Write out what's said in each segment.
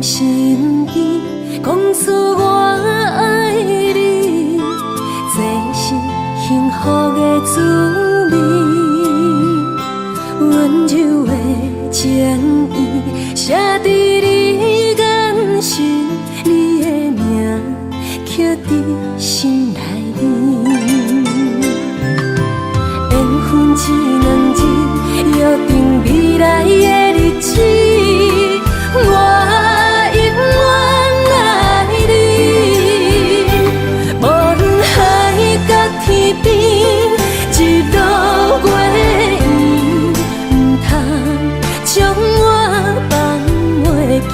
身边，讲出我爱你，这是幸福的滋味。温柔的情意写在你眼神，你的名刻在心内面。缘分一两日，约定未来的日子。我永远爱你，无论海角天边，一路过缘，唔通将我放袂记。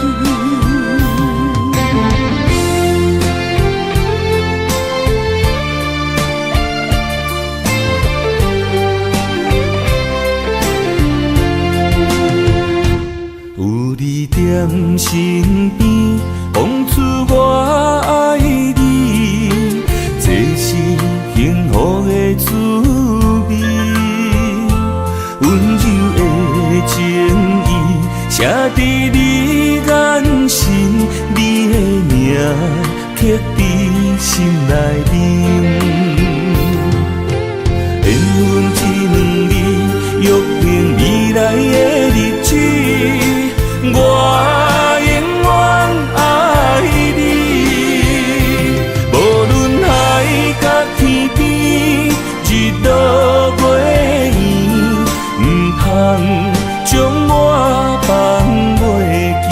在身边，讲出我爱你，这是幸福的滋味。温柔的情意写在你眼神，你的名刻在心内面。缘分一两日，约定未来的日子。我永远爱你，无论海角天边，日落月圆，唔通将我放袂记。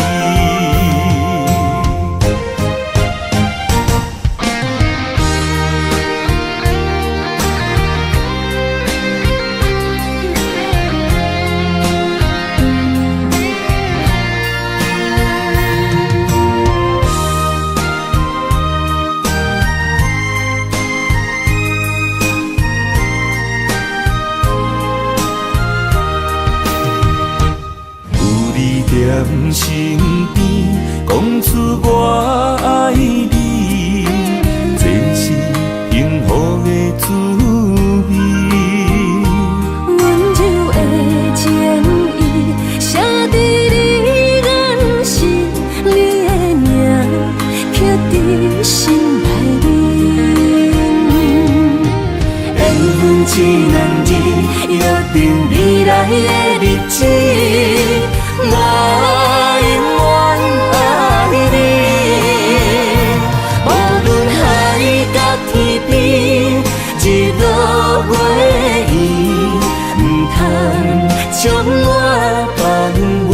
在身边，讲出我爱你，这是幸福的滋味。温柔的情意写在你眼神，你的名刻在心内面。缘分一两日，约定未来的日子。我永远爱你，无论海角天边，日落月圆，唔通将我放袂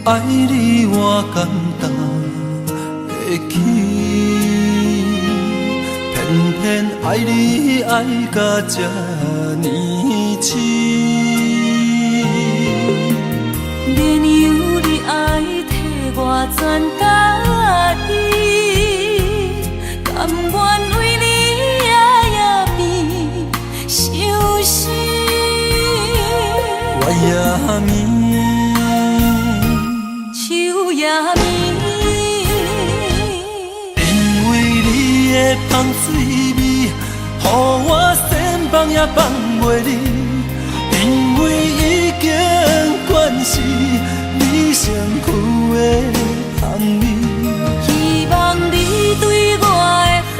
爱你我简单会起，偏偏爱你爱到这呢深。免由你爱替我全家己，甘愿为你夜夜眠伤心。我夜眠。因为你的香水味，予我先放也放袂离。因为已经惯势，你身躯的香味。希望你对我的好，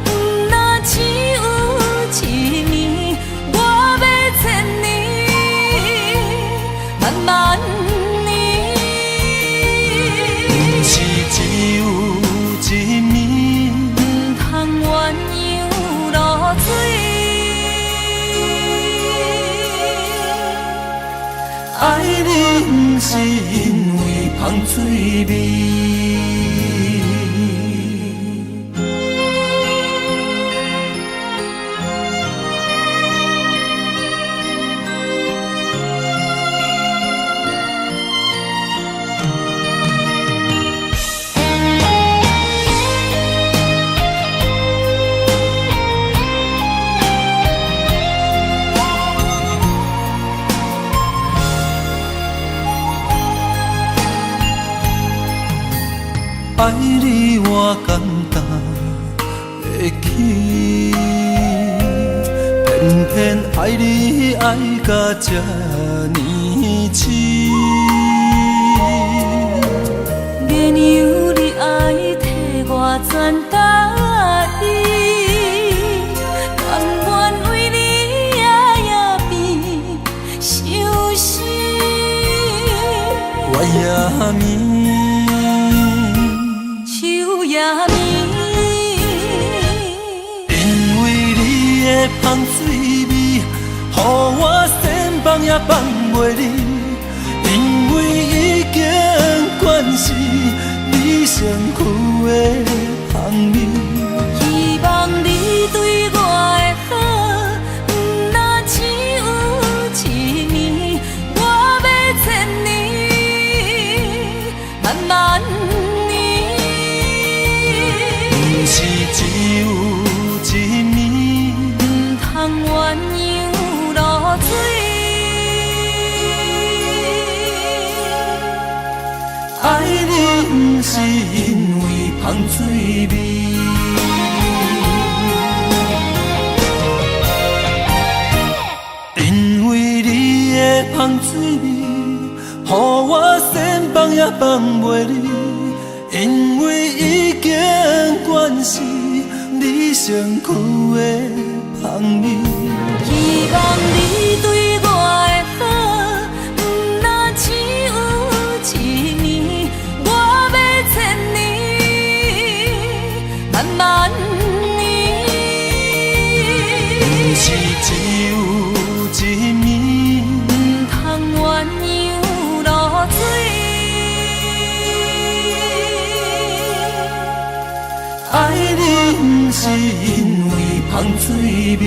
不若只有一年，我要千年，万万年。不是只有一暝，不通鸳鸯落水。爱你不是因为香水味。爱你我简单会起，偏偏爱你爱到这呢痴。免由你爱替我全答应，甘愿为你夜夜变伤心。我也眠。因为你的香水味，予我千放也放袂离。因为已经惯是你身躯的香味。希望你对我的好，不若只有一年，我要千年，万万年。不是只有一暝，不通鸳鸯落水。爱你不是因为香水味。因为你的香水味，予我千放也放袂离。因为已经惯是你身躯的香味。希望你对我的好，不若只有一年，我要千年，万万年。不是只有一暝，不通鸳鸯落水。爱你不是因为香水味。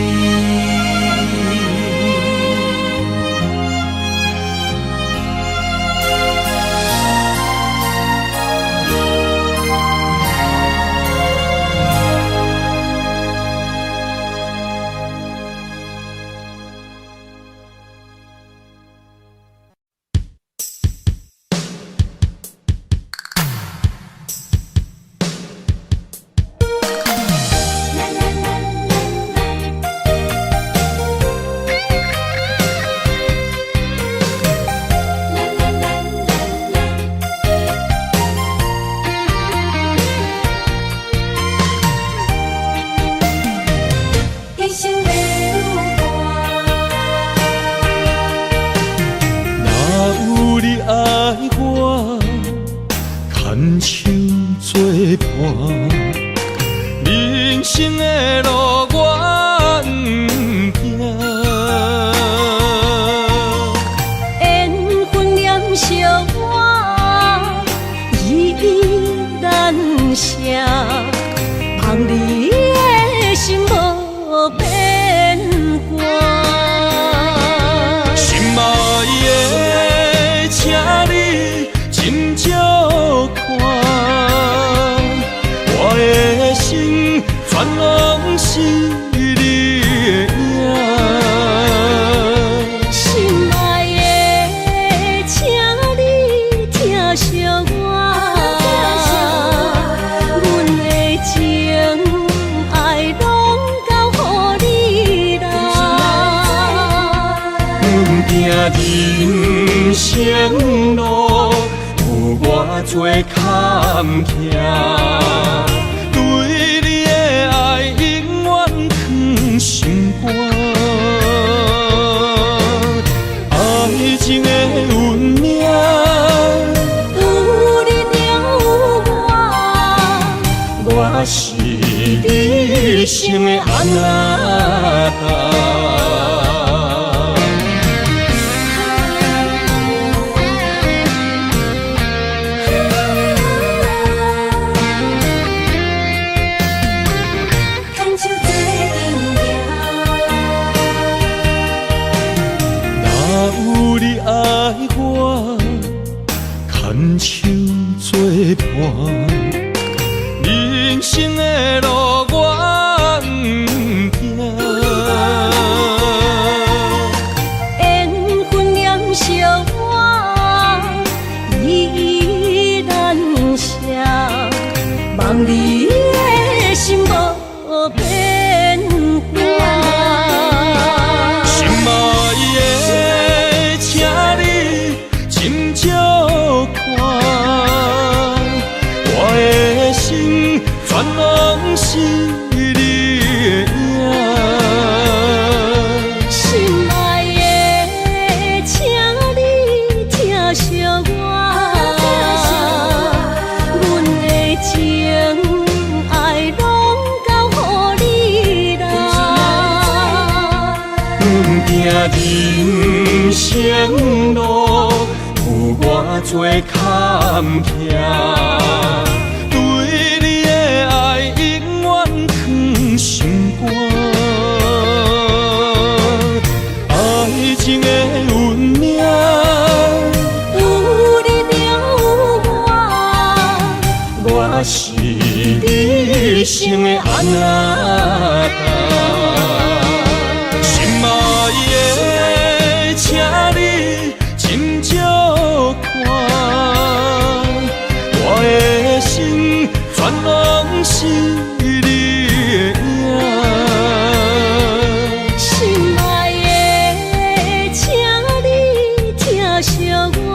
人生的路我不行，缘分念惜我，依依难舍，望你的心无变卦。心爱的，请你斟酌看，我的心全拢是你的影。心爱的，请你疼惜我，阮的情爱拢交予你啦。行人生路。多坎坷，对你的爱永远藏心肝。爱情的运命，有你了我是你生的安那达。牵手作伴，人生的路我不行。缘分念相我依然写，望你的心无变化。心爱的，请你斟酌看，我的心全拢是你的影。心爱的，请你疼惜我，阮的情爱拢交予你啦。行人生路，有偌多坎坷，对你的爱永远藏心肝。爱情的运命，有你了我是你生的安那达。心爱的，请你斟酌看，我的心全拢是你的影。心爱的，请你疼惜我，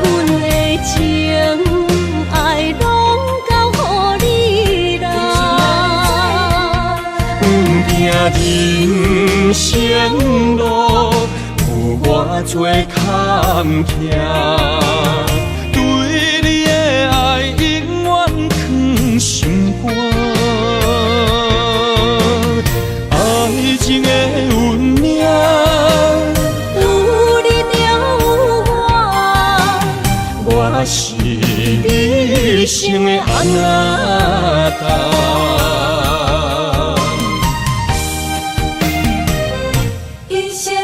阮的情爱拢交予你啦。行人生路，有偌多坎坷，对你的爱永远藏心肝。爱情的运命，有你了我是你生的安那达。一生的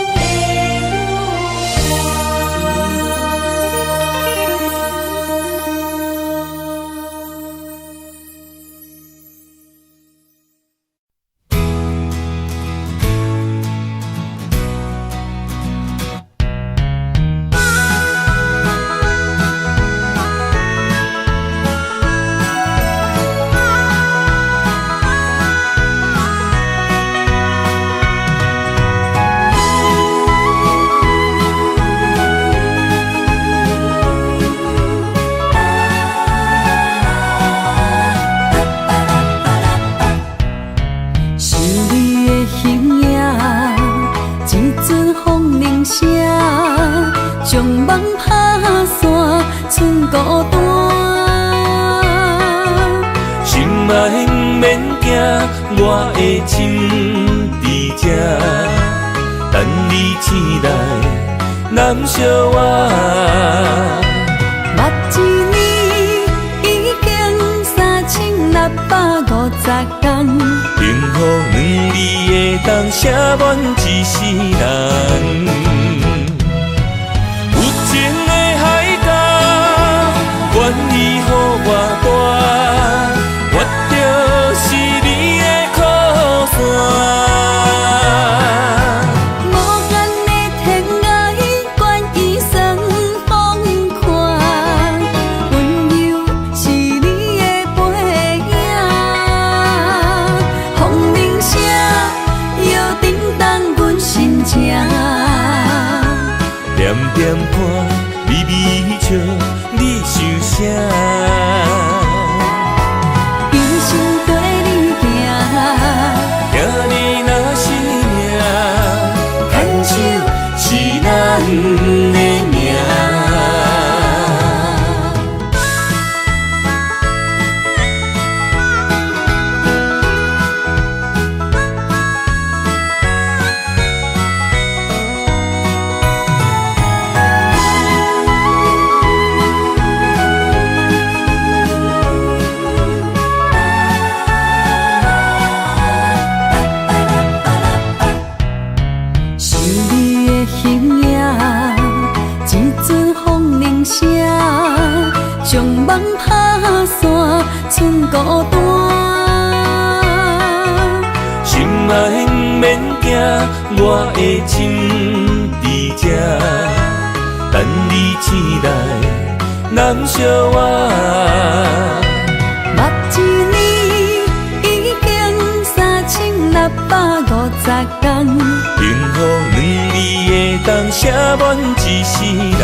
是你的形影，一阵风铃声，将梦拍散，剩孤单。心爱不免惊，我的心伫这，等你醒来，难相我。目一年已经3650天，幸福两字的当写满一世人。有情的海角，愿意予我跋，我就是你的靠山。无限的天涯，愿意算风看，温柔是你的背影。风铃声摇震动阮心情。点点看，微微笑，你想啥？一生跟你行，行你若是命，牵手是咱的命。将梦打散，剩孤单。心爱免惊，我的心伫这，等你醒来，难相偎。目一年已经3650天，幸福两字会当写满一世人。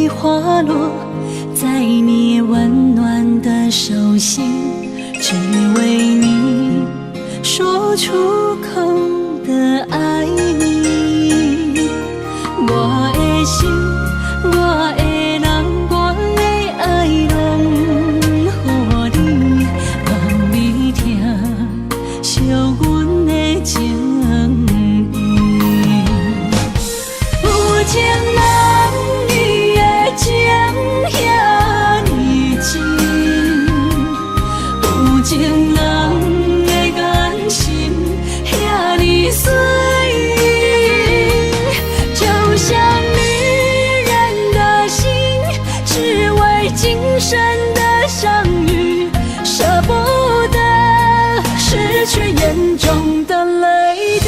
花落在你温暖的手心，只为你说出口的爱你。我的心，我的人，我的爱拢予你，望你听惜阮的情意。有情人伊的情遐尼真，有情人的眼神遐尼水，就像女人的心，只为今生的相遇，舍不得失去眼中的泪滴。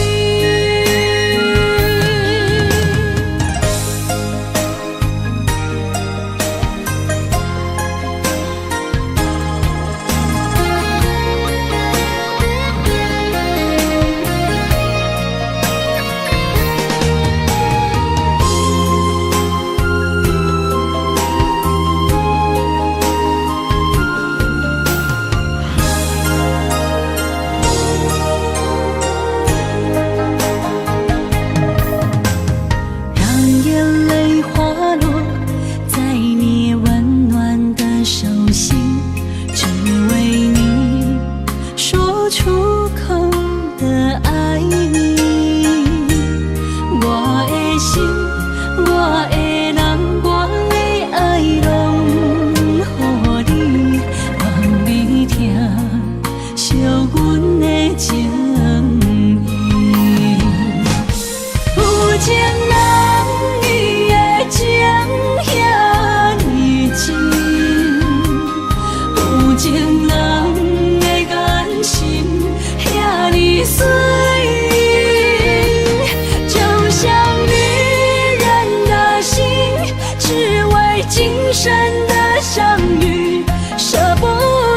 心，我的人，我的爱拢予你，望你听，惜阮的情意。有情人伊的情遐尼真，有情人的眼神遐尼水。今生的相遇，舍不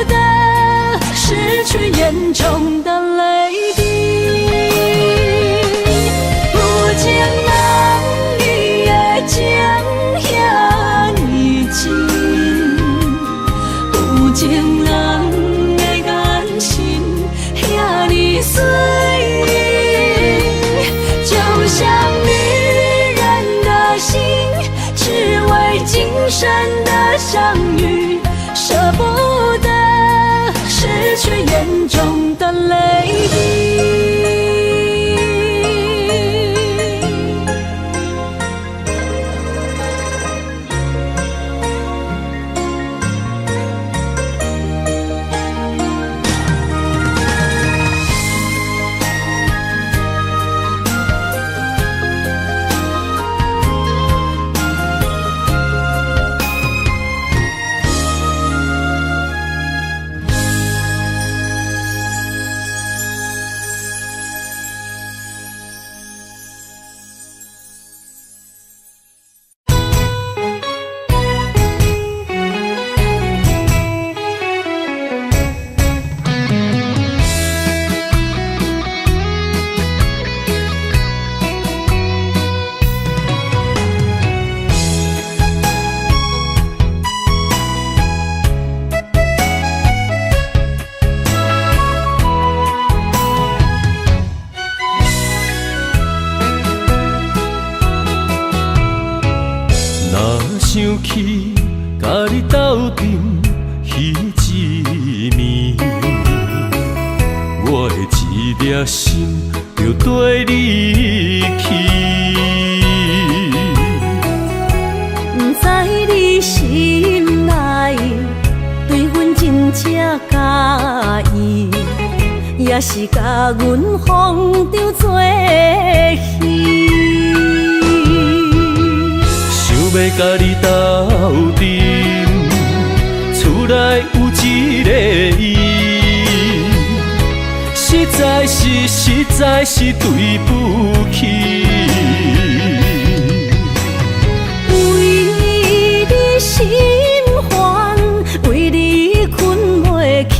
得失去眼中的泪滴。有情人伊的情遐尼真，有情人的眼神遐尼水，就像女人的心。只为今生的相遇，舍不得失去眼中的泪滴。想起甲你斗阵彼一暝，我的一粒心就跟你去。不知你心内对阮真正介意，也是甲阮放着做戏。要甲你斗阵，厝内有一个伊，实在是对不起。为你心烦，为你困袂去，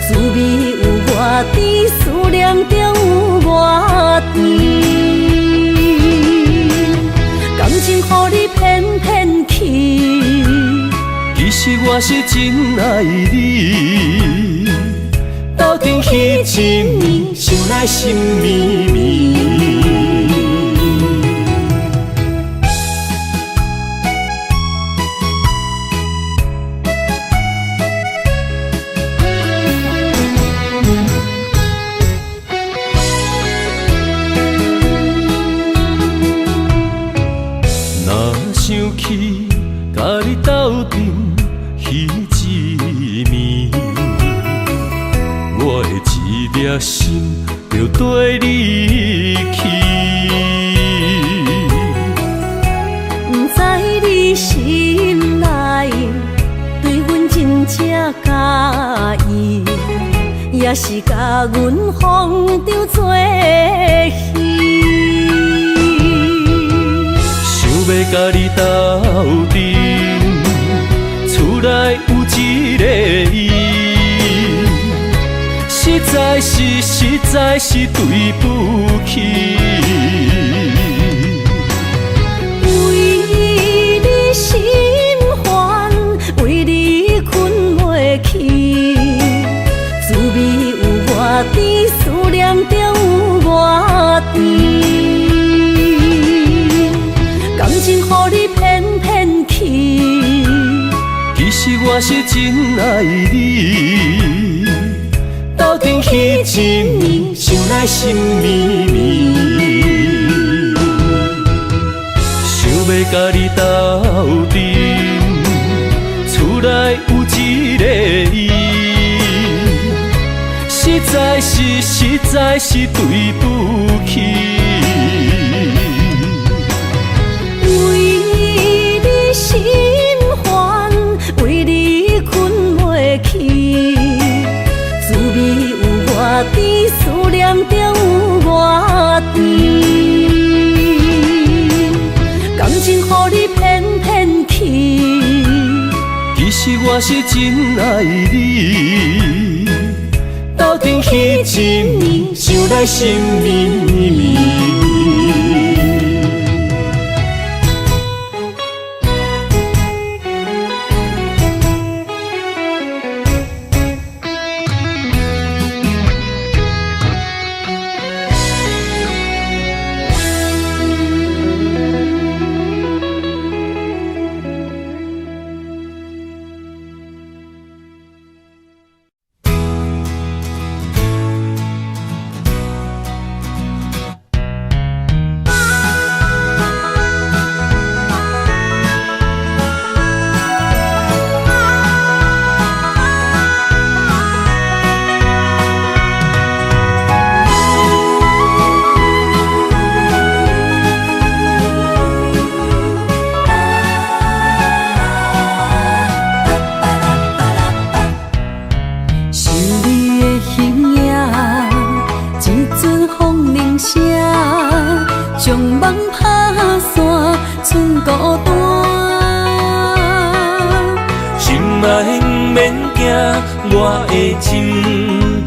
滋味有偌甜，思念中有偌甜。感情予你骗骗去，其实我是真爱你。斗阵彼一暝，想来心绵绵。想起甲你斗阵彼一暝，我的一粒心就跟你去。不知你心内对阮真正介意，也是甲阮放着做戏。要甲你斗阵，厝内有一个伊，实在是对不起。为你心烦，为你困袂去，滋味有偌甜，思念中有偌甜。感情予你骗骗去，其实我是真爱你。斗阵彼一暝，想来心绵绵。甲你斗阵，厝内有一个伊，实在是对不起。为你心烦，为你困袂去，滋味有偌甜，思念就有偌甜。感情予你骗骗去，其实我是真爱你，斗阵彼一暝，想来心绵绵。将梦拍散，剩孤单。心爱不免惊，我的心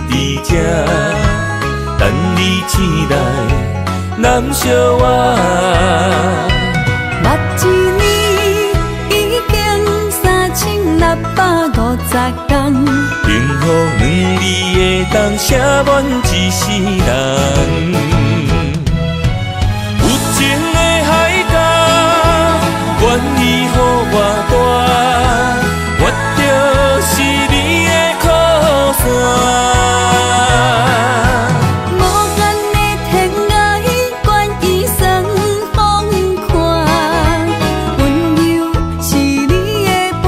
伫这，等你醒来，难相偎。目一年已经3650天，幸福两字的当写满一世人。有情的海角，愿意予我大，我就是你的靠山。无限的天涯，愿意算风看，温柔是你的背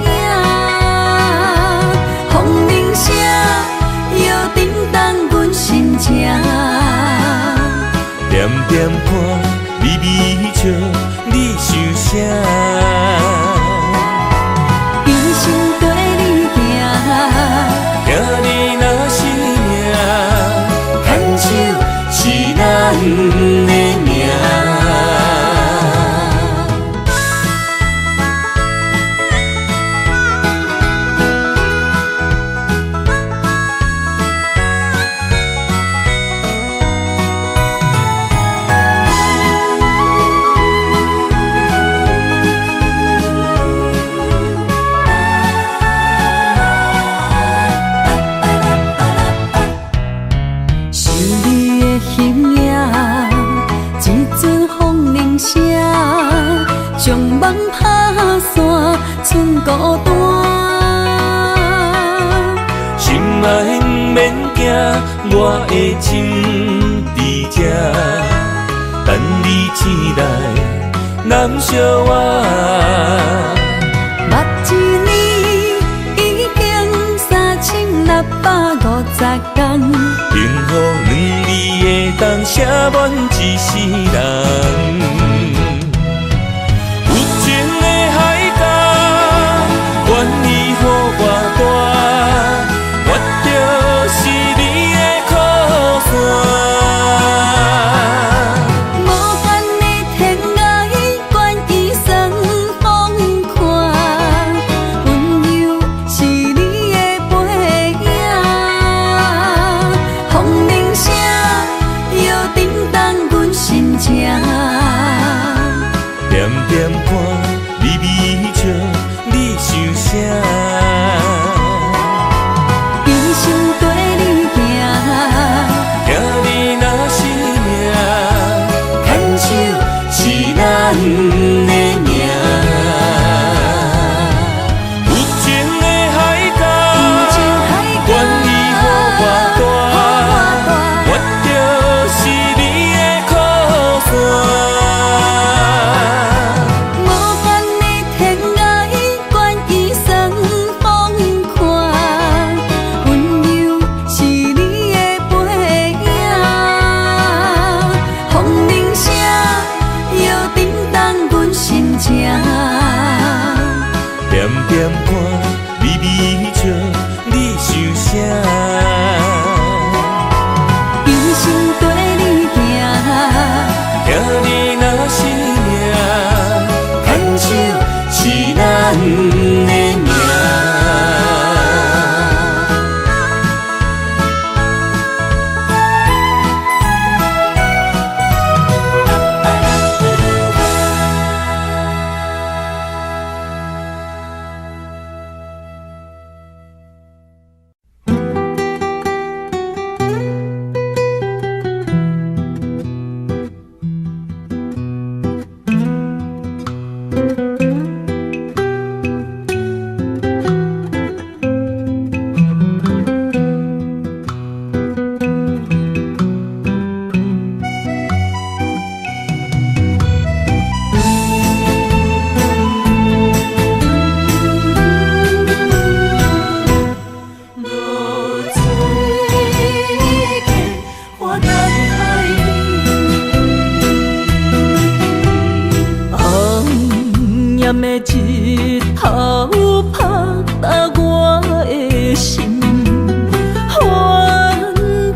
影。风铃声摇震动阮心情，点点看，微微笑，你想啥？人生跟你行，行你若是命，牵手是咱的命。想你的形影，一阵风铃声，将梦拍散，剩孤单。心爱不免惊，我的心伫这，等你醒来，难相偎。目一年已经3650天，幸福两字的当写满一世人。有情的海角，愿意予我大，我就是你的靠山。无限的天涯，愿意算风看，温柔是你的背影。风铃声摇震动阮心情，炎的日头晒干我的心，帆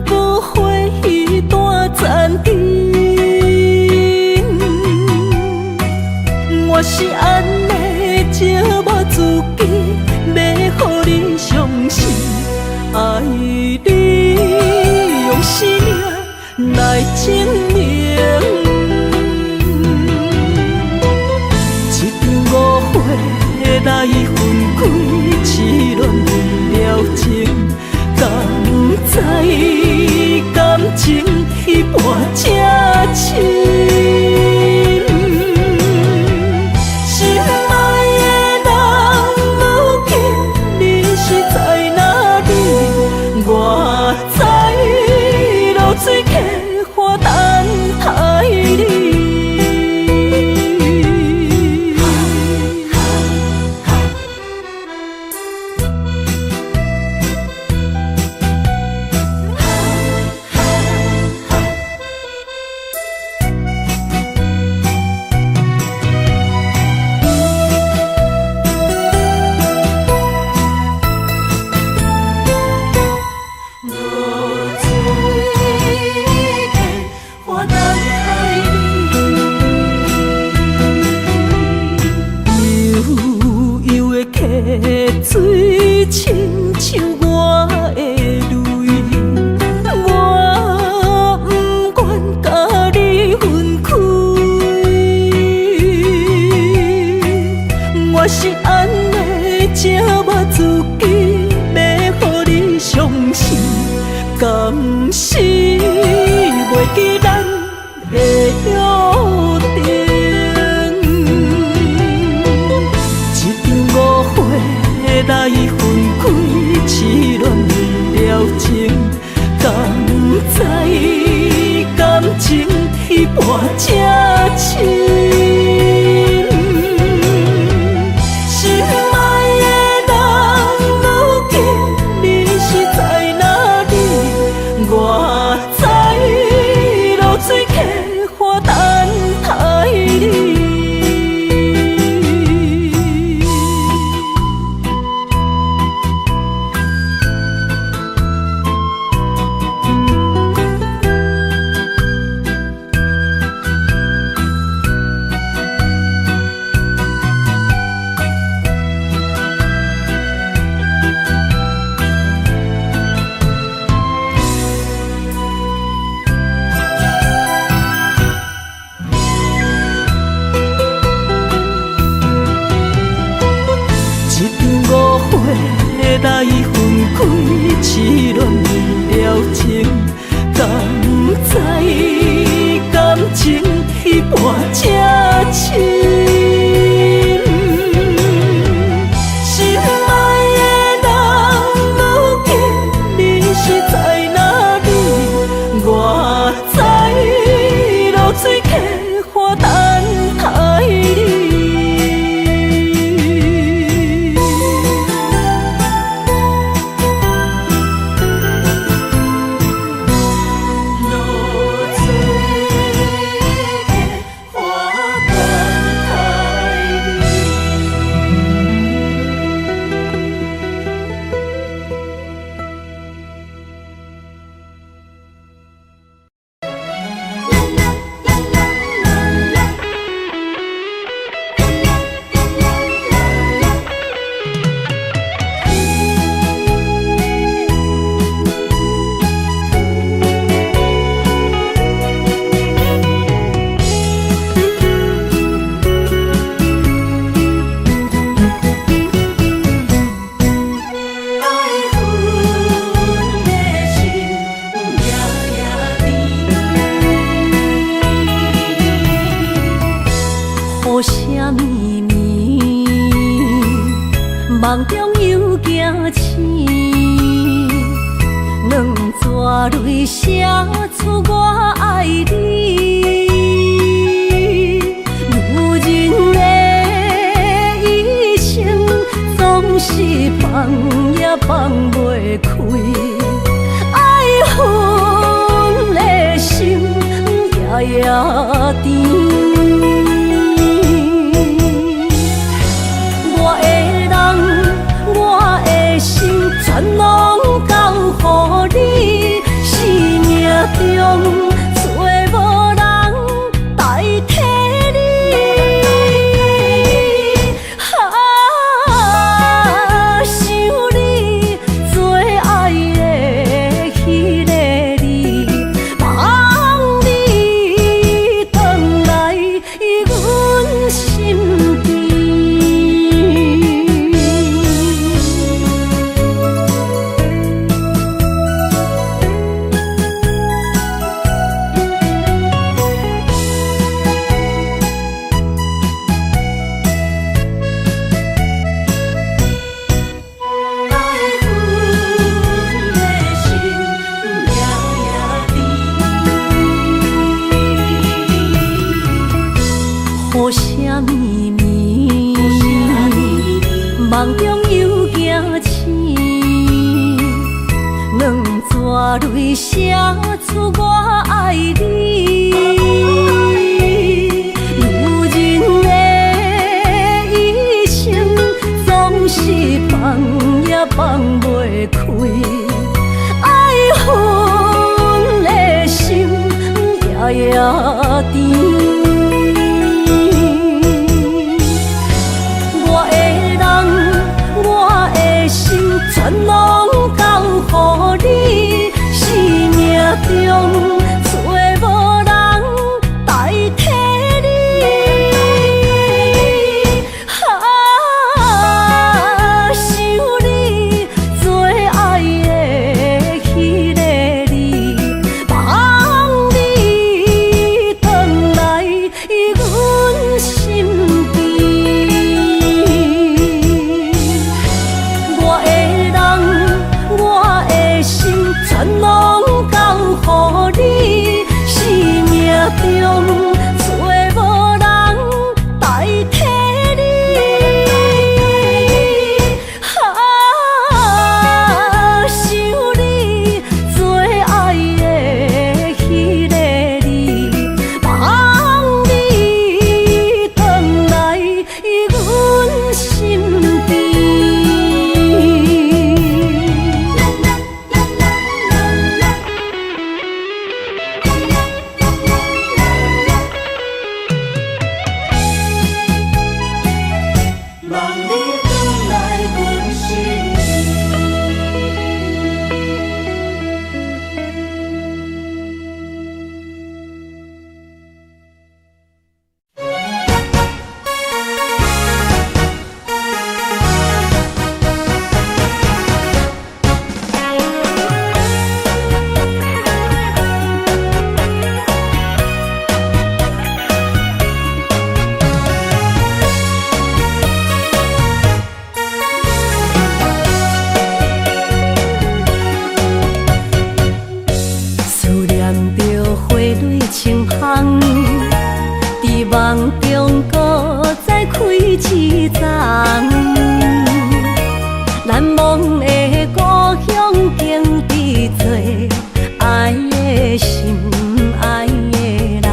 布花雨大残灯。我是安尼寂寞自己，要互你相信，爱你用生命来证明。来分开，痴恋为了情，敢知感情一半正深。心爱的人，如今你是在哪里？我在露水溪花等待你。水亲像我的泪，我不愿甲你分开。我是安尼寂寞自己，要互你相信，敢是袂记咱的约定。来分开，痴恋为了情，敢知感情一半正深。心爱的人，如今你是在哪里？我在露水溪花等待你。来分开，痴恋为了情，敢知感情一半正深。心爱的人，如今你是在哪里？我在露水溪花等待你。梦中又惊醒，两撮泪写出我爱你。女人的一生总是放也放袂开，爱恨的心夜夜甜。无啥秘密，梦中有惊醒，两纸泪写出我爱你。如今的一生，总是放也放袂开，爱恨的心夜夜甜。全拢交乎你，生命中找无人代替你。想你做爱的迄个你，望你回来阮身边。全拢交乎你，生命中找无人代替你。想你做爱的迄个你，望你回来阮身边。梦中搁再开一丛，难忘的故乡经伫做爱的心，爱的人。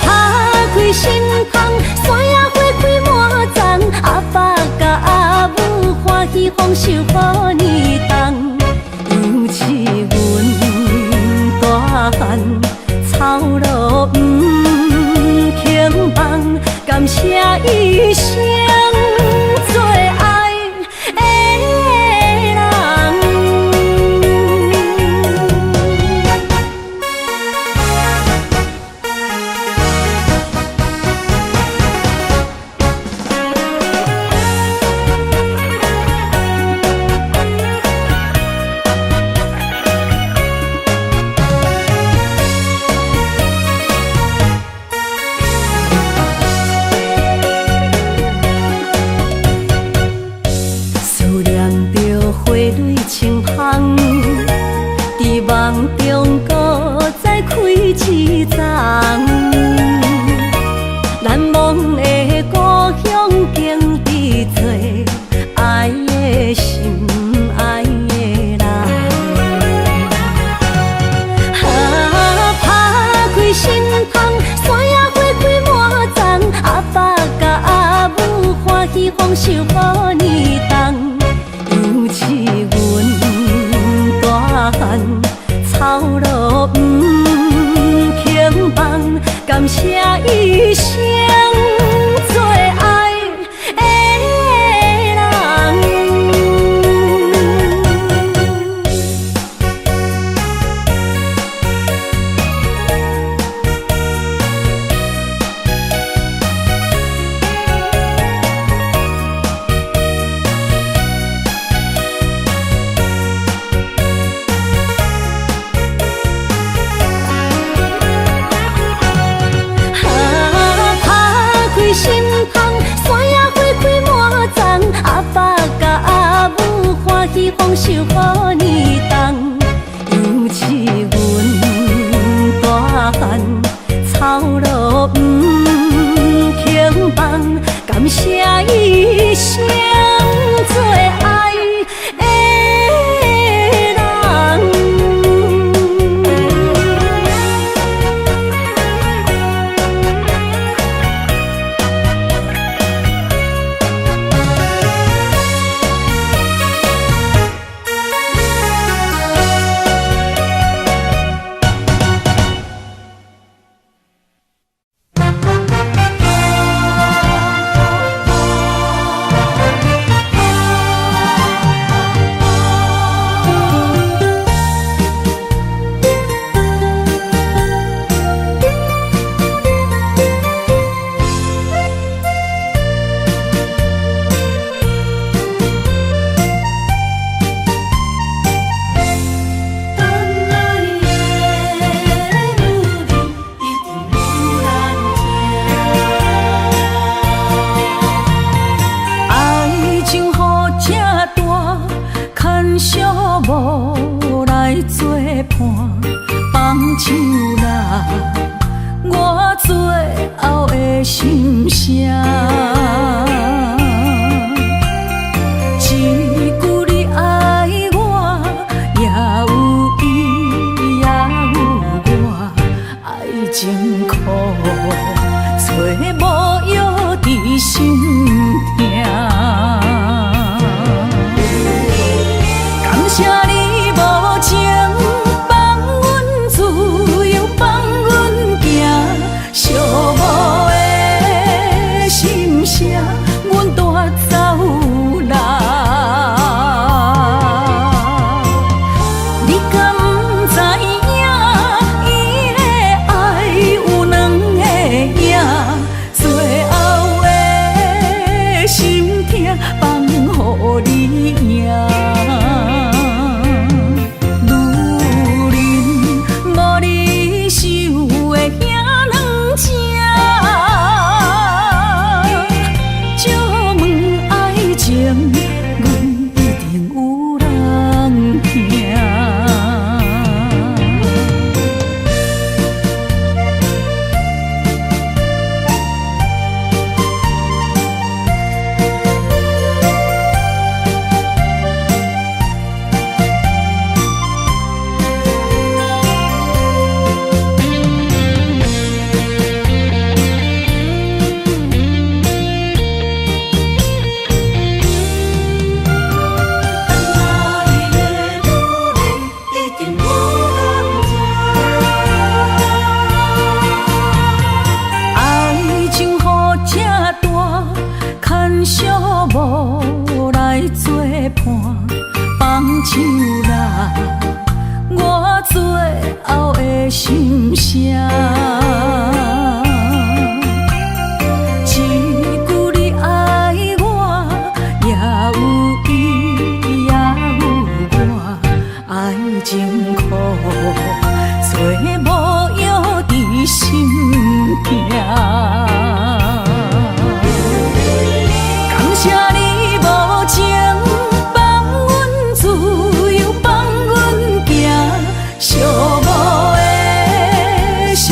打开心窗，山野花开满丛，阿爸甲阿母欢喜丰收好年冬，尤其阮大汉。草路不轻放，感谢一生做爱的人。清芳，伫梦中搁再开一丛，难忘的故乡经伫做爱的心，爱的人。打开心窗，山野花开满丛，阿爸甲阿母欢喜丰收好年冬。尤其阮大汉草路不轻放，感谢一生做爱的人。人，感谢一生做爱的人。无来作伴，放手啦，我最后的心声。一句你爱我，也有伊，也有我，爱情苦，找无药伫心痛。感谢你无情，放阮自由，放阮行，寂寞的心声，阮带走啦。你敢不知影，伊的爱有两个影，最后的心痛放予你赢。无来作伴，放手啦，我最后的心声。一句你爱我，也有伊，也有我，爱情苦，找无药伫心痛。谢你无情，放阮自由，放阮行，寂寞的心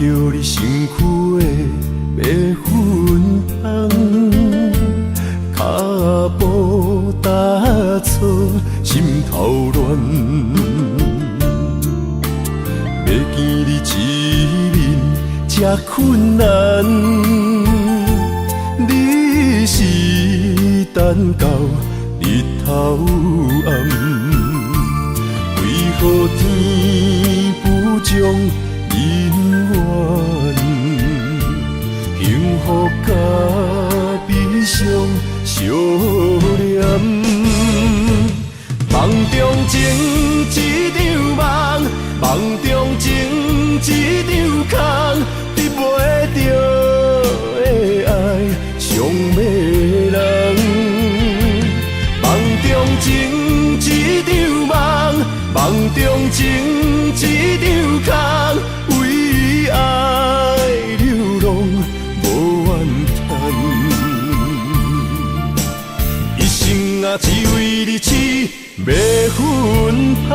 着你身躯的白粉红，脚步踏错，心头乱。要见你一面这困难，你是等到日头暗，为何天不将人缘幸福甲悲伤相连？梦中情一场梦，梦中情一场空，得袂着的爱上迷人。梦中情一场梦，梦中情一场空，为爱流浪无怨叹。一生啊，只为你痴迷粉红。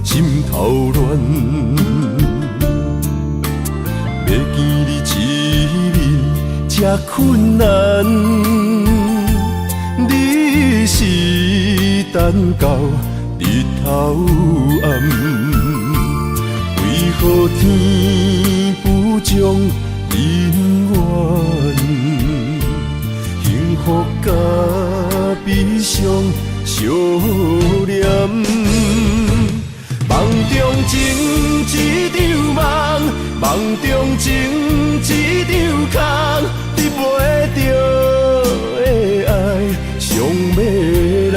心头乱，要见你一面这困难，你是等到日头暗，为何天不将人缘幸福甲悲伤相连？梦中情一场梦，梦中情一场空，得袂着的爱上迷人。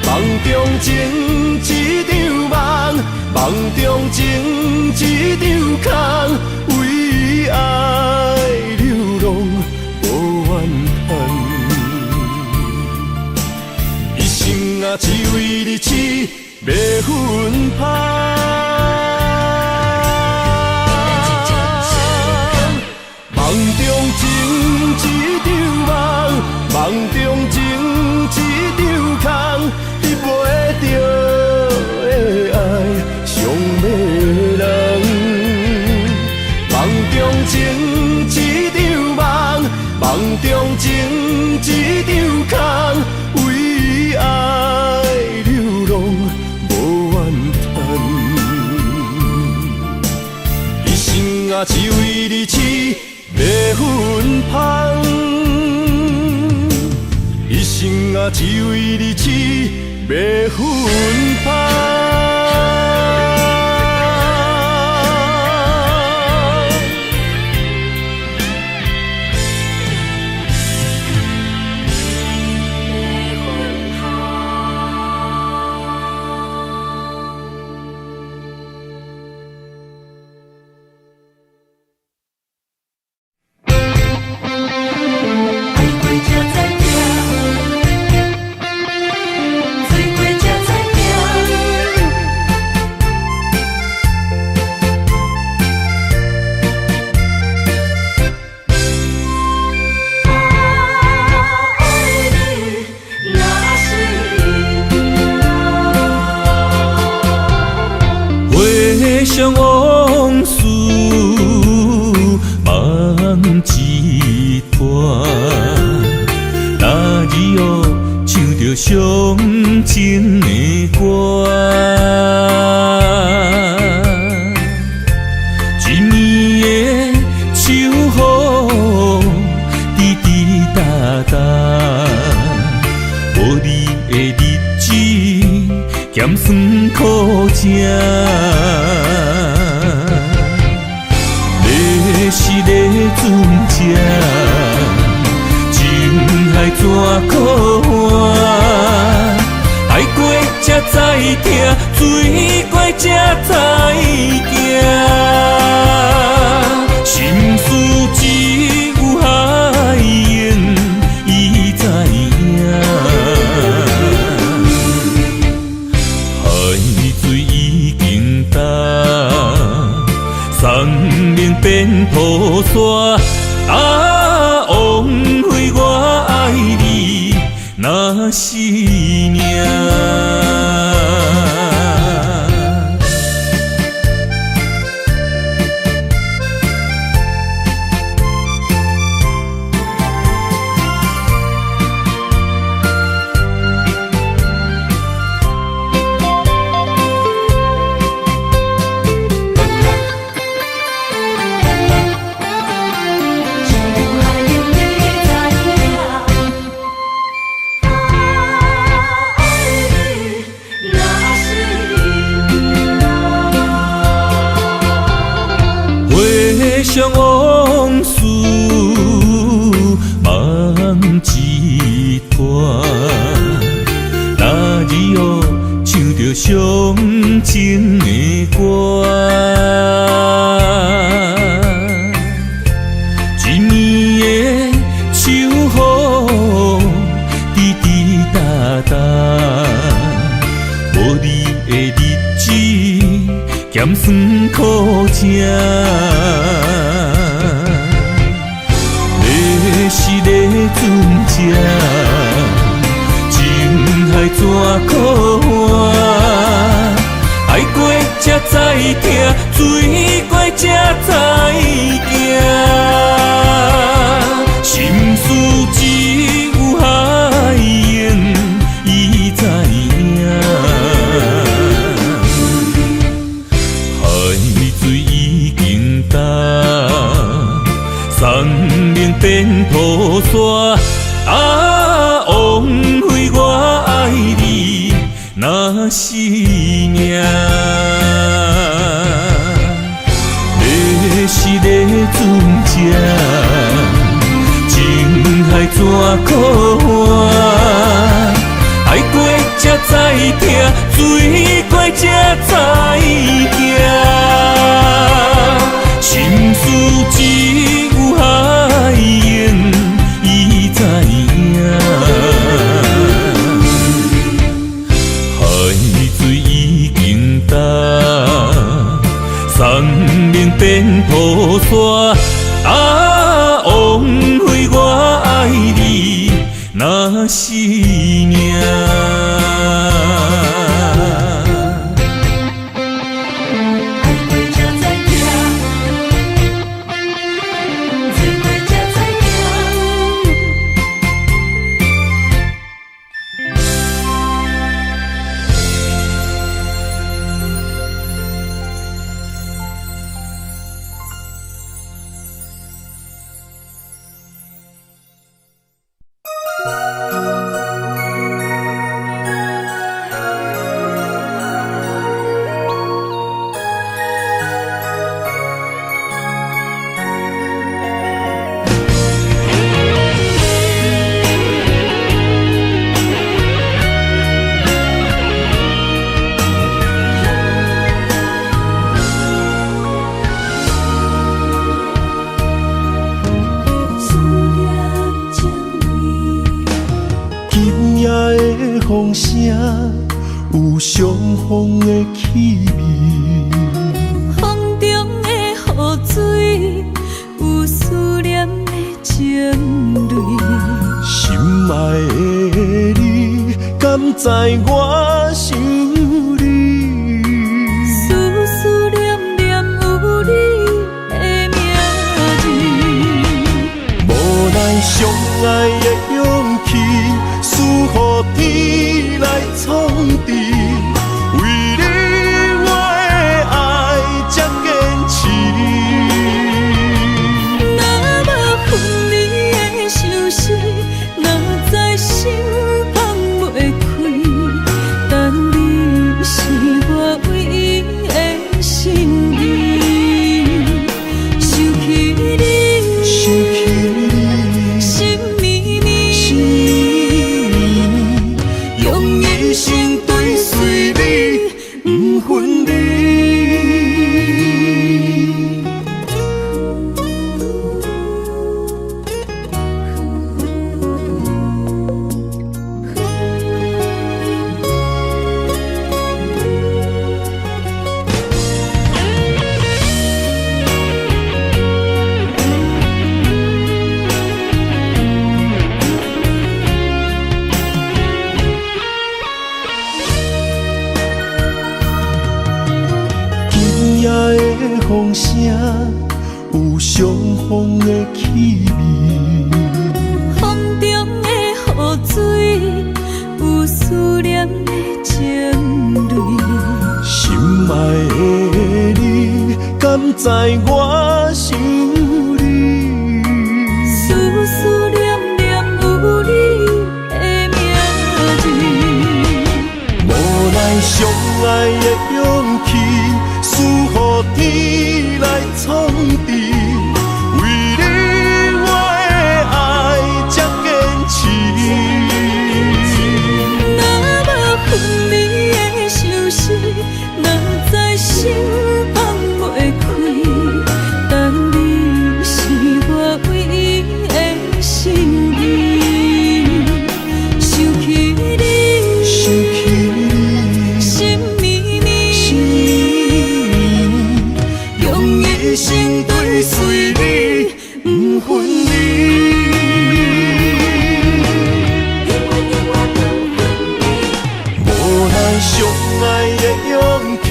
梦中情一场梦，梦中情一场空，为爱流浪无怨叹。一生啊，只为你痴迷粉红。梦中情一场梦，梦中情一场空，得袂着的爱上迷人。梦中情一场梦，梦中情一场空，为爱流浪无怨叹。一生啊，只为你痴迷粉红。一生啊，只为你痴迷粉红。想往事梦一段，那日哦唱着伤情的歌，一暝的秋雨滴滴答答，无你的日子咸酸苦情。是咧船只，情海怎可水怪才知行，心事只有海燕伊知影。海水已经干，山明变土沙。枉费我爱你那是命。回想往事，梦一团。那日后唱着伤情的歌，一年的秋雨滴滴答答，无你的日子咸酸苦情。是个船只，情海怎可换？爱过才知疼，水过才知行。心事只有海燕伊知影。海水已经干，山明变土沙。枉费我爱你那是命。要是个船只，情海怎可换？爱过才知疼，水过才知行。心事只有海燕伊知影。海水已经干，山明变土沙。枉费我爱你那是命。风声有相逢的气味，风中的雨水有思念的情泪。心爱的你，敢知我想你？思念念有你的名字，无奈相爱的勇气，输予天来创治。为你我的爱才坚持。若无分离的相思，哪知心放袂开？等你风声，有相逢的气味。风中的雨水，有思念的情泪。心爱的你，敢知我想你？思思念念有你的名字。无奈相爱的勇气，输予天来创治。为你我的爱才坚持。若无分离的相思，哪知心放袂开。但你是我唯一的心意，想起你，想起你，心绵绵，心绵，用一生追随你，不分离。无奈相爱的勇气，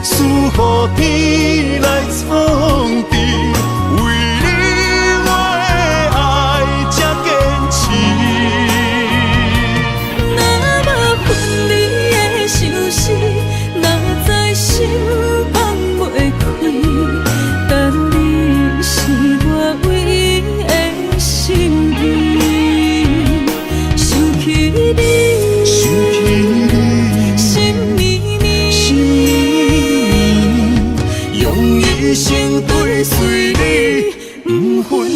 输予天来创治。为你我的爱才坚持。若无分离的相思，哪知心放袂开。但你是我唯一的心意，想起你，想起你，心绵绵，心绵，用一生追随你，不分离。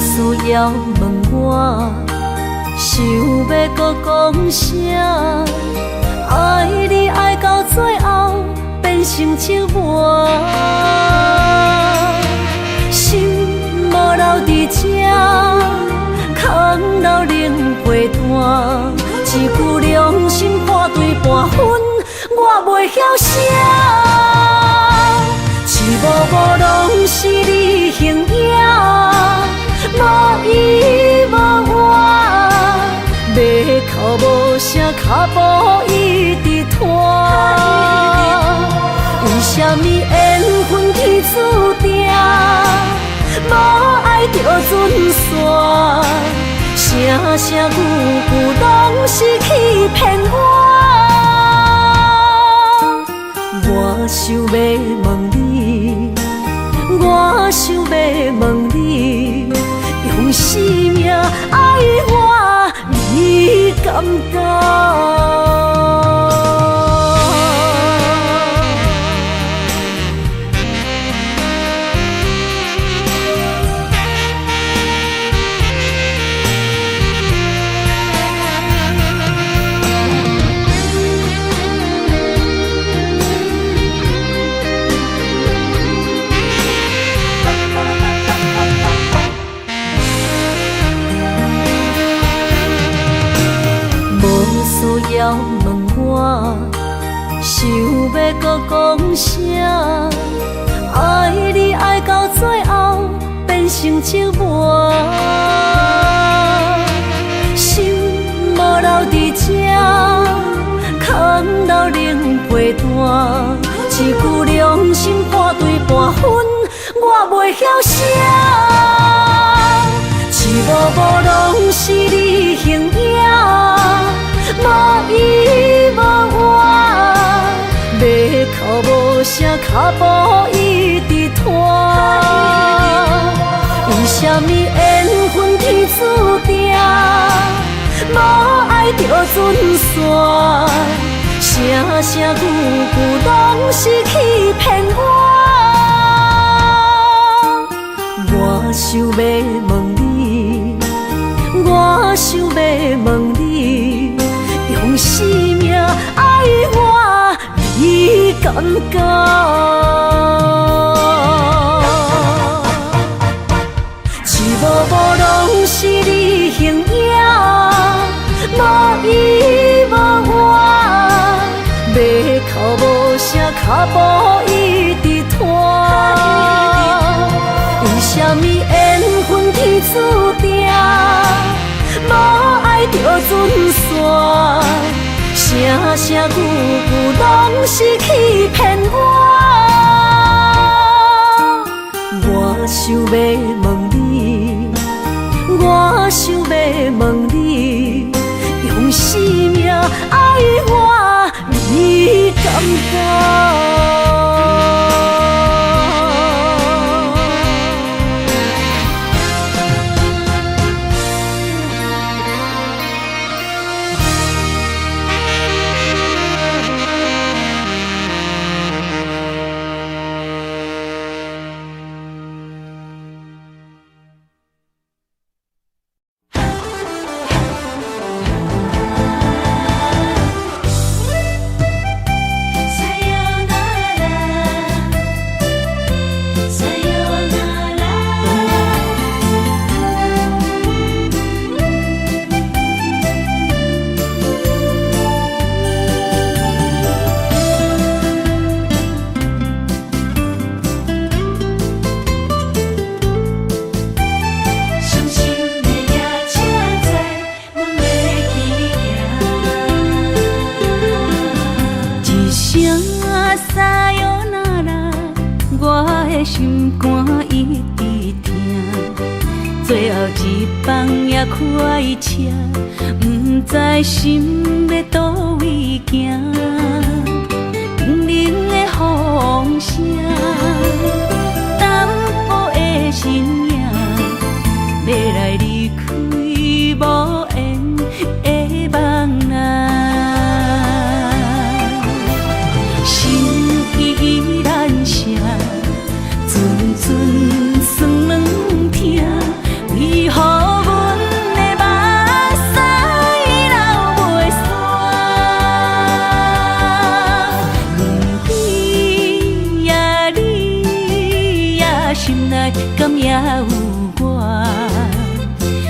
需要问我，想要搁讲啥？爱你爱到最后变成寂寞，心无留伫这，空留冷陪伴。一句良心破对半分，我袂晓写。一幕幕拢是你形影。无依无我，要哭无声，脚步一直拖。为什么缘分天注定，无爱就准线？声声句句拢是欺骗我。我想要问你，我想要问你。用生命爱我，你敢当？需要问我，想要搁讲啥？爱你爱到最后变成寂寞，心无留伫这，空留冷陪伴。一句良心破对半分，我袂晓写。一幕幕拢是你形影。无依无我，要哭无声，脚步一直拖。为什什么缘分天注定，无爱就准线，声声句句拢是欺骗我。我想要问你，我想要问你，用生命爱我，你敢敢？无拢是你形影，无依无我，要哭无声，脚步一直拖。为什么缘分天注定，无爱就准线，声声句句拢是欺骗我。我想要问你，我想要问你，用生命爱我，你敢敢？心肝一直疼，最后一放也开车，不知心要倒位行。冷冷的风声，淡薄的身影，要来离开无缘的梦啊，心依然声。阵酸软疼，为何阮的目屎流袂煞？问你呀，你呀，心内敢也有我？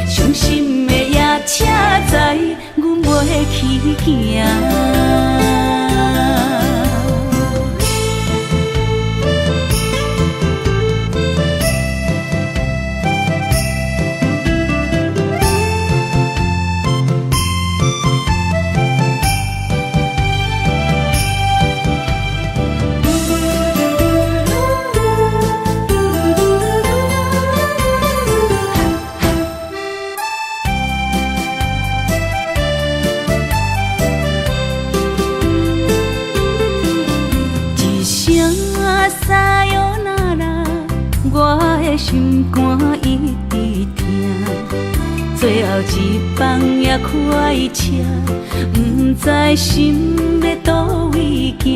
伤心的夜车载，阮袂去行。心肝一直疼，最后一放也开车，不知心要倒位行。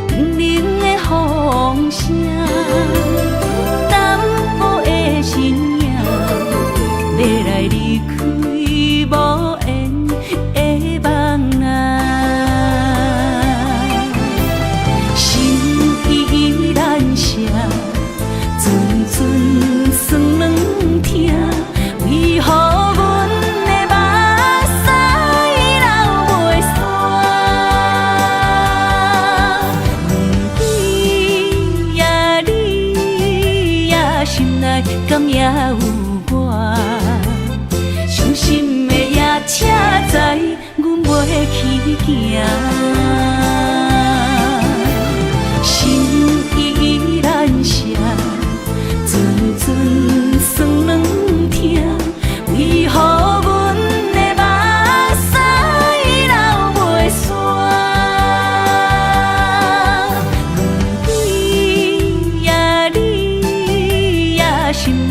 冷冷的风声，淡薄的身影，要来离开无缘的梦啊，心依然声。阵酸软疼，为何阮的目屎流袂煞？问你呀，你呀，心内敢也有我？伤心的夜车载，阮袂去行。心依然声。阵酸软疼，为何阮的目屎流袂煞？问你呀，你呀，心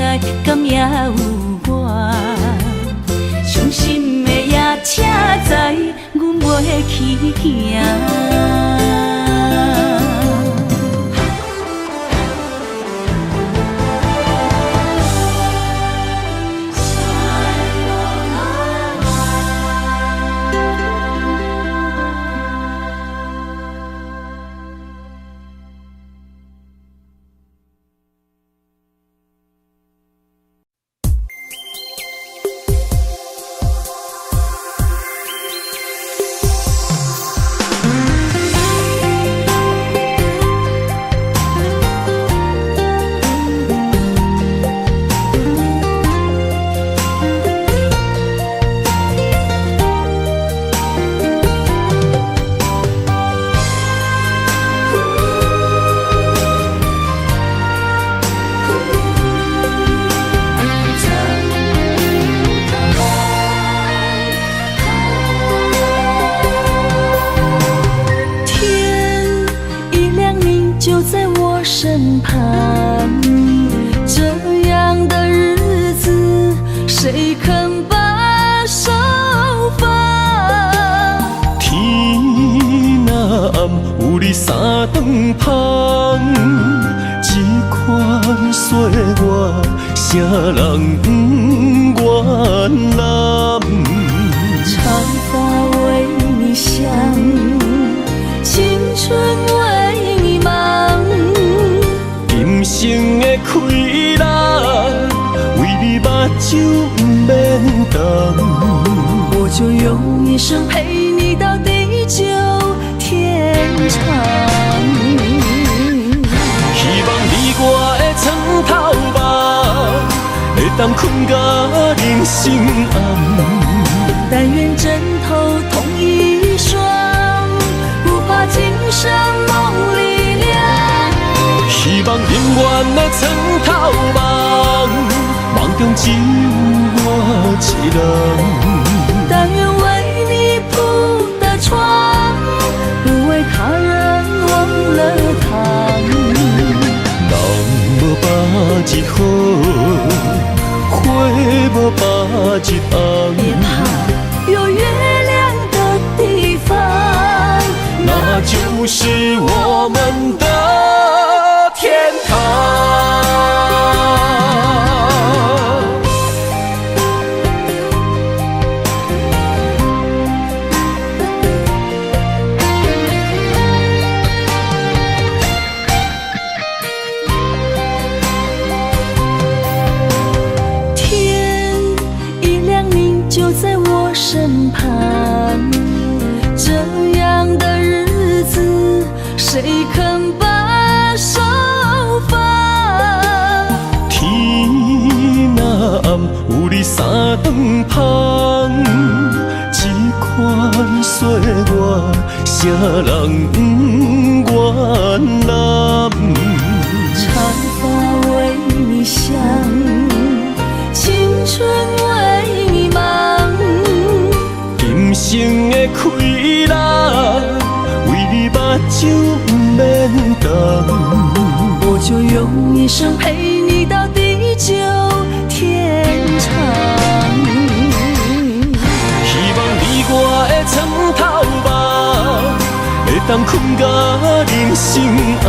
阮袂去行。身旁，这样的日子谁肯把手放？天若暗，有你三顿香，这款岁月，谁人不愿揽？长发为你香，青春为你忙。今生的快乐，为你目睭不免干。我就用一生陪你到地久天长。希望你我的床头梦，会当困到人生暗。但愿枕头同一双，不怕今生梦里凉。希望永远的床头梦，梦中只有我一人。但愿为你铺的床，不为他人忘了糖。人无百日好，花无百日红。别怕，有月亮的地方，那就是我们的天堂。天一亮，你就在我身旁。这样的日子，谁肯把手放？天若暗，有你三顿香，这款岁月，谁人不愿揽？长发为你香，青春为你忙。今生的快乐，为你目睭不免干。我就用一生陪你到地久天长。希望你我的床头梦，会当困到人生暗。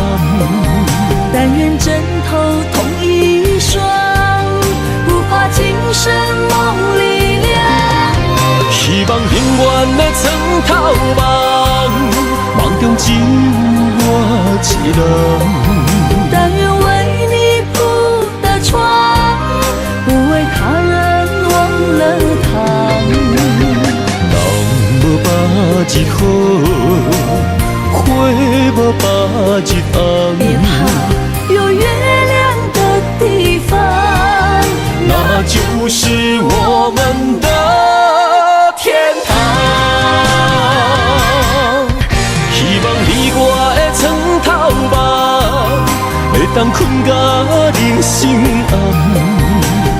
但愿枕头同一双，不怕今生梦里凉。希望永远的床头梦，梦中只有我一人。但愿为你铺的床，不为他人忘了糖。人无百日好，花无百日红。别怕，有月亮的地方，那就是我们的天堂。希望你我的床头梦，会当困到人生暗。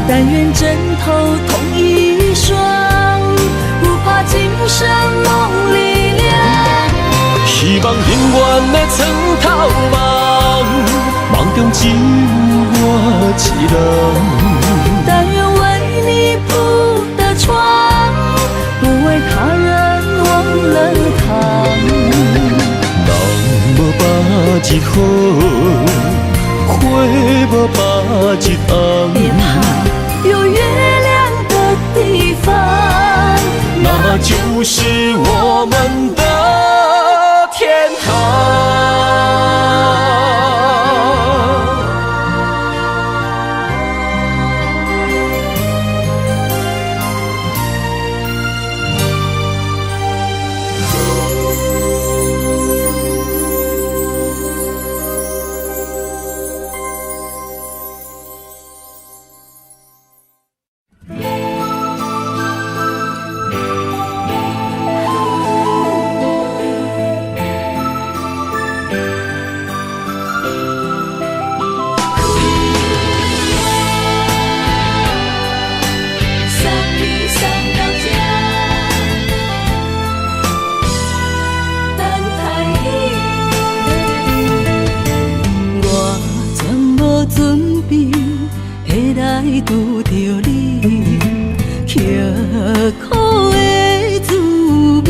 但愿枕头同一双，不怕今生梦里凉。希望永远的床头梦，梦中只有我一人。但愿为你铺的床，不为他人忘就是我们的天堂。拄着你，刻苦的滋味，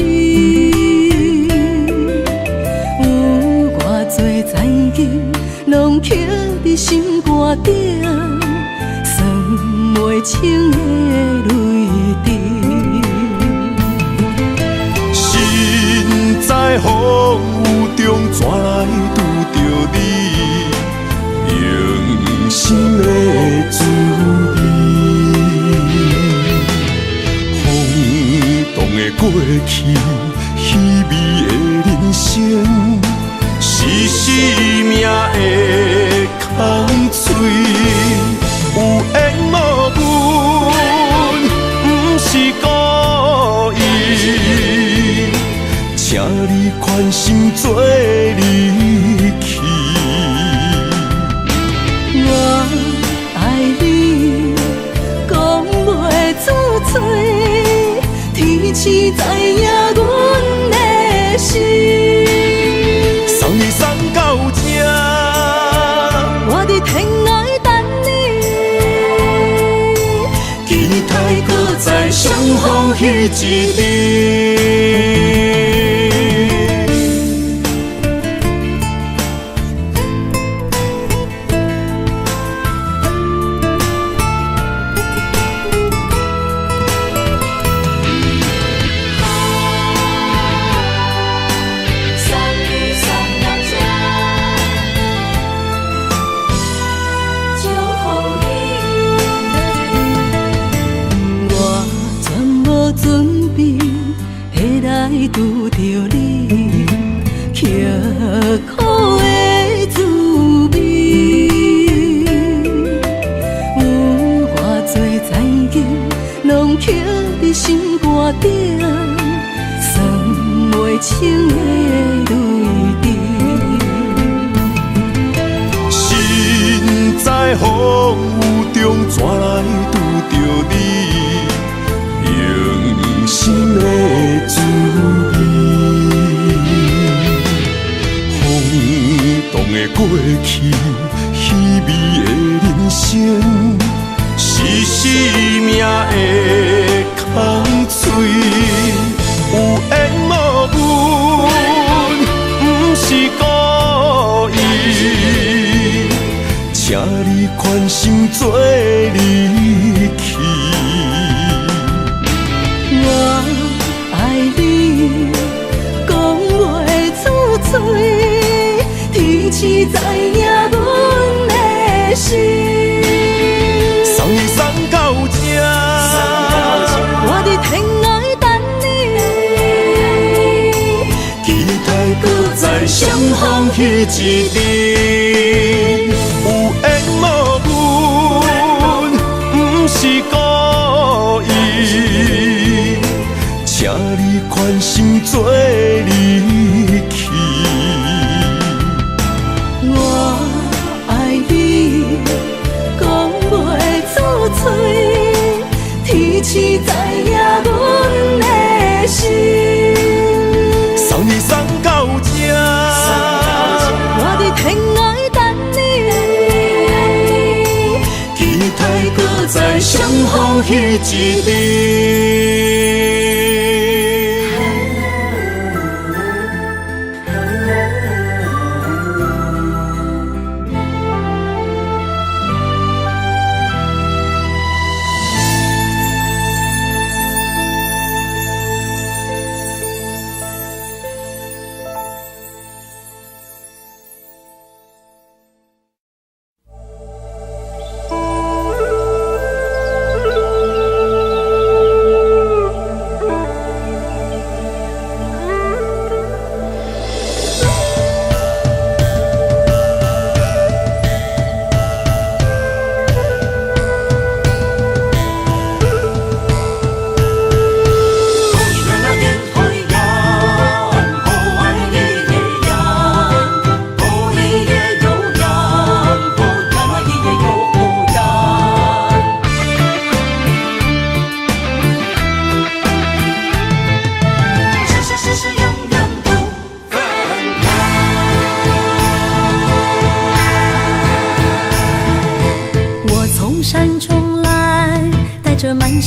有偌多灾境，拢刻伫心肝顶，算袂清的泪滴。身在风雨中，怎来拄着你？用心的滋味，风动的过去，稀微的人生，是生命的空嘴，有缘无分，不是故意，请你宽心做离去。我爱你，讲袂出嘴，天赐知影阮的心。送你送到这，我伫天涯等你，期待搁再相逢彼一日。拄着你，刻苦的滋味，有偌多灾境，拢刻伫心肝顶，算袂清的泪滴。身在风雨中，怎来拄着你？用心的滋味，风动的过去，稀微的人生，是生命的空嘴，有缘无分，不是故意，请你宽心做离去。我爱你，讲袂出嘴，天赐知影阮的心。送你送到这，我伫天涯等你，期待搁再相逢彼一日。有缘无分，不是故意，请你宽心做离去。我爱你，讲袂出嘴，天赐知影阮的心。送你送到这，我伫天涯等你，期待搁再相逢彼一日。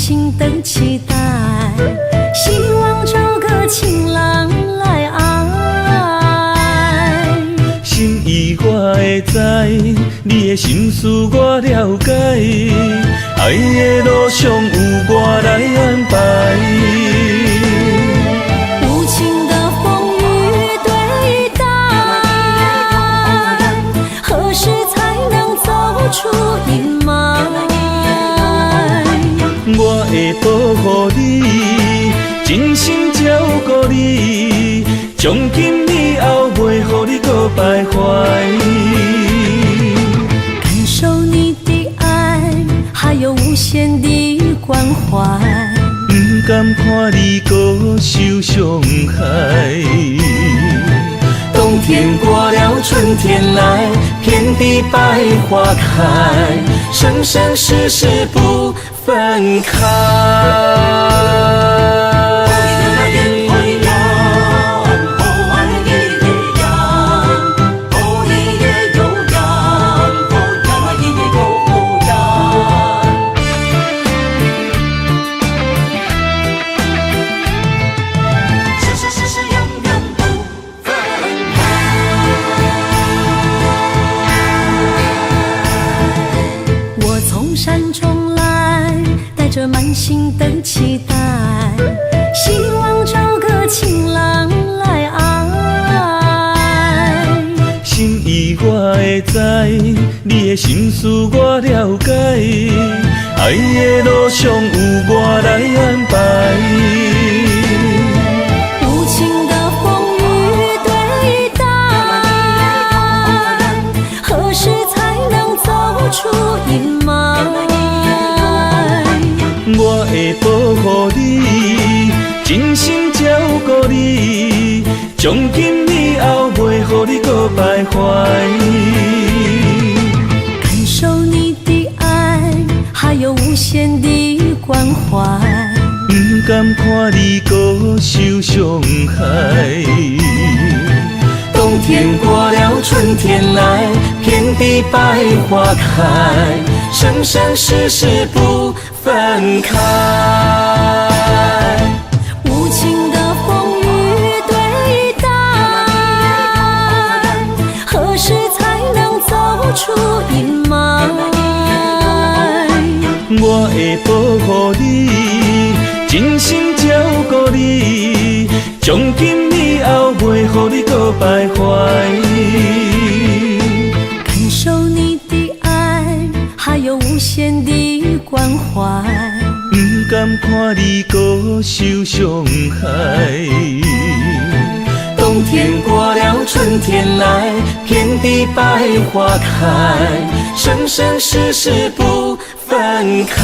心的期待，希望找个情人来爱。心意我会知，你的心思我了解，爱的路上有我来安排。无情的风雨对待，何时才能走出阴霾？我会保护你，真心照顾你，从今以后袂予你搁徘徊。感受你的爱，还有无限的关怀。不甘看你搁受伤害。冬天过了，春天来，遍地百花开，生生世世不分开。着满心的期待，希望找个情人来爱。心意我会知，你的心思我了解，爱的路上有我来安排。无情的风雨对待，何时才能走出阴霾？我会保护你，真心照顾你，从今以后袂予你搁徘徊。感受你的爱，还有无限的关怀。不甘看你搁受伤害。冬天过了，春天来，遍地百花开，生生世世不分开。无情的风雨对待，何时才能走出阴霾？我会保护你，真心照顾你，从今以后袂予你搁徘徊。感受你的爱，还有无限的关怀。不甘看你搁受伤害。冬天过了，春天来，遍地百花开，生生世世不分开。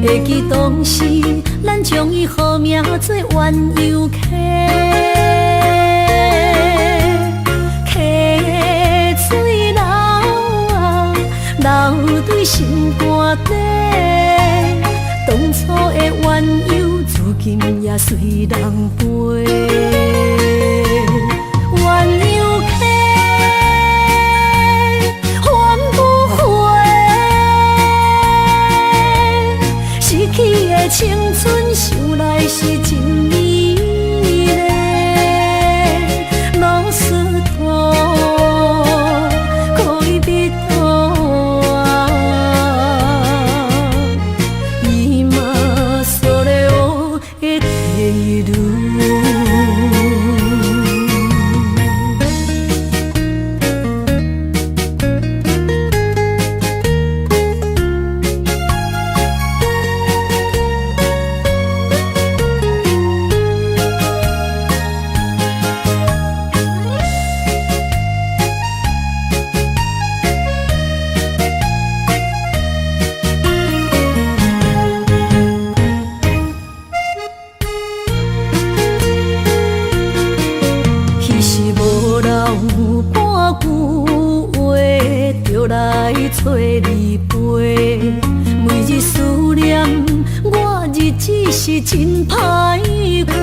会记当时，咱将伊号名做鸳鸯溪，溪水流啊，流对心肝底。当初的鸳鸯，如今也随人飞。鸳鸯溪。青春想来是真美丽，老师大，可以别大，伊彼时无留半句话，就来找你陪。每日思念，我日子是真歹过。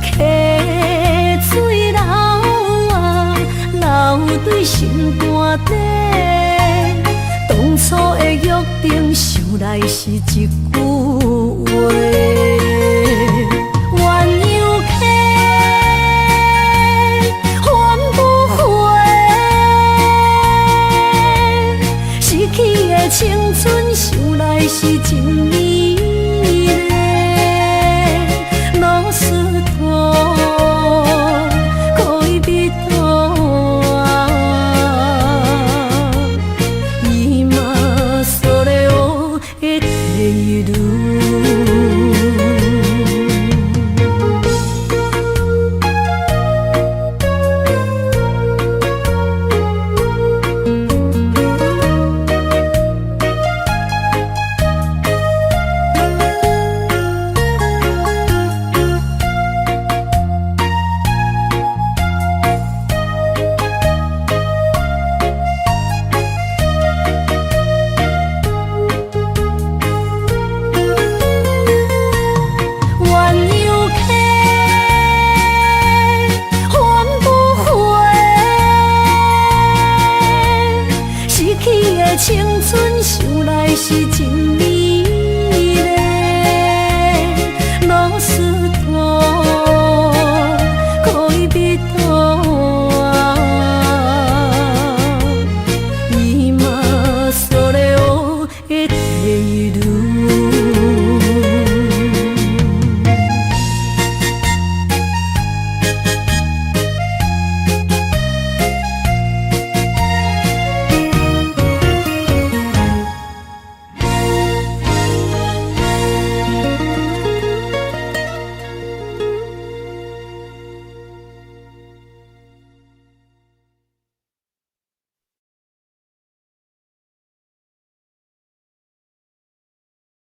溪水流啊，流对心肝底。当初的约定，想来是